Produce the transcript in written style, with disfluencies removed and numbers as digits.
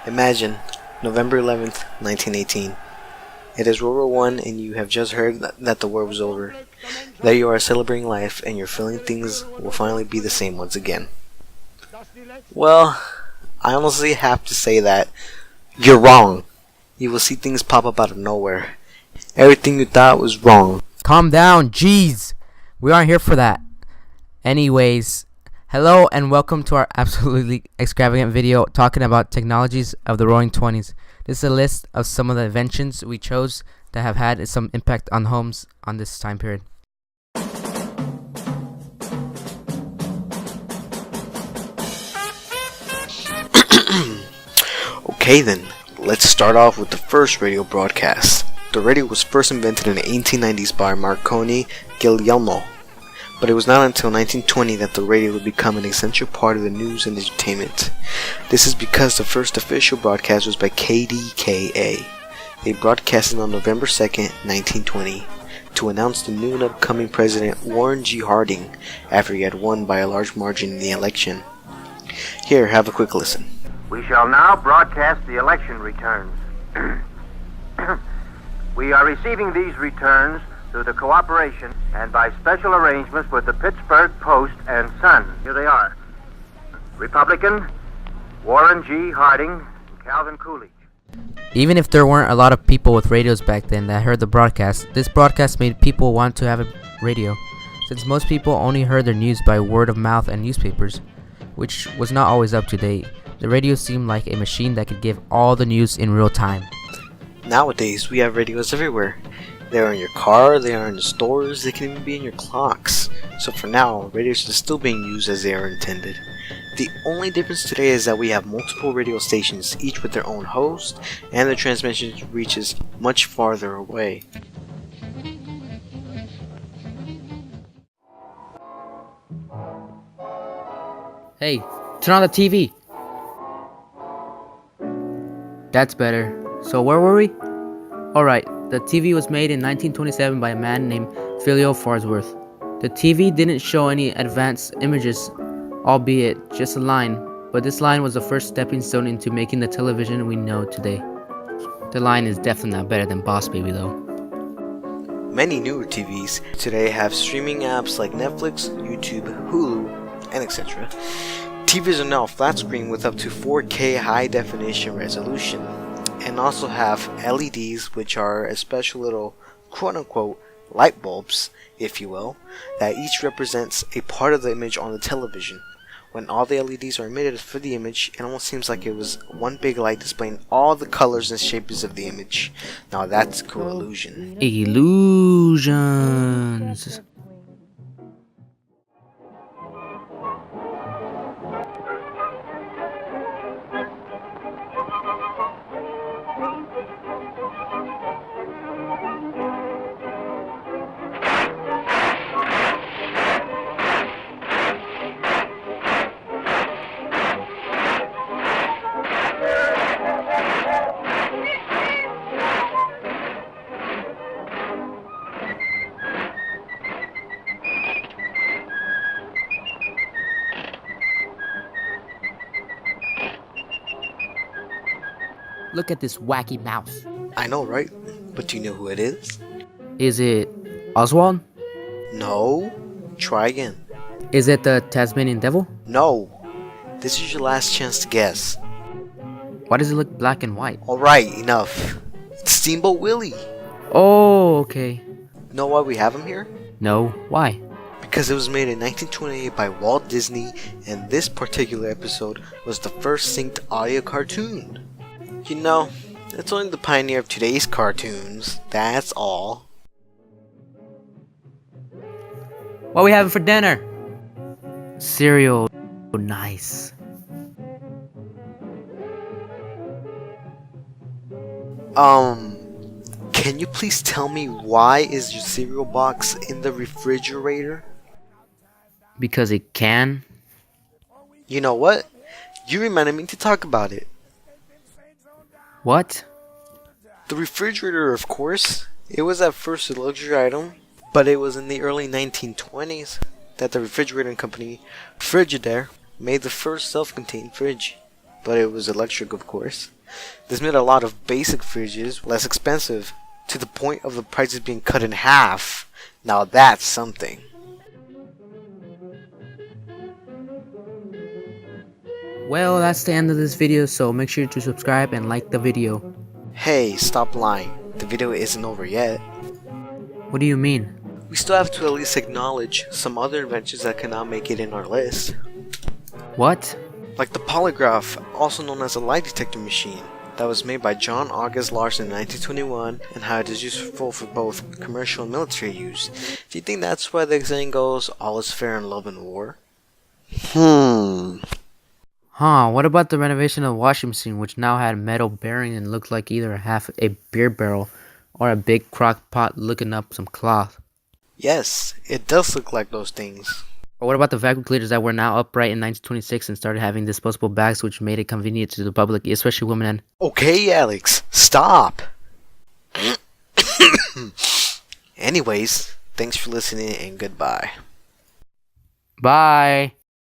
Imagine, November 11th, 1918. It is World War I and you have just heard that the war was over. There you are celebrating life and you're feeling things will finally be the same once again. Well, I honestly have to say that you're wrong. You will see things pop up out of nowhere. Everything you thought was wrong. Calm down, jeez. We aren't here for that. Anyways, hello and welcome to our absolutely extravagant video talking about technologies of the Roaring '20s. This is a list of some of the inventions we chose that have had some impact on homes on this time period. Okay then, let's start off with the first radio broadcast. The radio was first invented in the 1890s by Marconi Guglielmo, but it was not until 1920 that the radio would become an essential part of the news and entertainment. This is because the first official broadcast was by KDKA. They broadcasted on November 2nd, 1920, to announce the new and upcoming President Warren G. Harding after he had won by a large margin in the election. Here, have a quick listen. We shall now broadcast the election returns. We are receiving these returns through the cooperation and by special arrangements with the Pittsburgh Post and Sun. Here they are. Republican, Warren G. Harding, and Calvin Coolidge. Even if there weren't a lot of people with radios back then that heard the broadcast, this broadcast made people want to have a radio, since most people only heard their news by word of mouth and newspapers, which was not always up to date. The radio seemed like a machine that could give all the news in real time. Nowadays, we have radios everywhere. They are in your car, they are in the stores, they can even be in your clocks. So for now, radios are still being used as they are intended. The only difference today is that we have multiple radio stations, each with their own host, and the transmission reaches much farther away. Hey, turn on the TV. That's better. So where were we? Alright, the TV was made in 1927 by a man named Philo Farnsworth. The TV didn't show any advanced images, albeit just a line, but this line was the first stepping stone into making the television we know today. The line is definitely not better than Boss Baby though. Many newer TVs today have streaming apps like Netflix, YouTube, Hulu, and etc. TVs are now flat screen with up to 4K high definition resolution, and also have LEDs, which are a special little quote-unquote light bulbs, if you will, that each represents a part of the image on the television. When all the LEDs are emitted for the image, it almost seems like it was one big light displaying all the colors and shapes of the image. Now that's a cool illusion. Illusions. Look at this wacky mouse. I know, right? But do you know who it is? Is it Oswald? No. Try again. Is it the Tasmanian Devil? No. This is your last chance to guess. Why does it look black and white? Alright, enough. It's Steamboat Willie. Oh, okay. Know why we have him here? No, why? Because it was made in 1928 by Walt Disney, and this particular episode was the first synced audio cartoon. You know, it's only the pioneer of today's cartoons, that's all. What are we having for dinner? Cereal. Nice. Can you please tell me why is your cereal box in the refrigerator? Because it can. You know what? You reminded me to talk about it. What? The refrigerator, of course. It was at first a luxury item, but it was in the early 1920s that the refrigerator company Frigidaire made the first self-contained fridge. but it was electric, of course. This made a lot of basic fridges less expensive, to the point of the prices being cut in half. Now that's something. Well, that's the end of this video, so make sure to subscribe and like the video. Hey, stop lying. The video isn't over yet. What do you mean? We still have to at least acknowledge some other inventions that cannot make it in our list. What? Like the polygraph, also known as a lie detector machine, that was made by John August Larson in 1921 and how it is useful for both commercial and military use. Do you think that's why the saying goes, all is fair in love and war? Huh, what about the renovation of the washing machine, which now had metal bearing and looked like either half a beer barrel or a big crock pot looking up some cloth? Yes, it does look like those things. Or what about the vacuum cleaners that were now upright in 1926 and started having disposable bags, which made it convenient to the public, especially women and... Okay, Alex, stop! Anyways, thanks for listening and goodbye. Bye!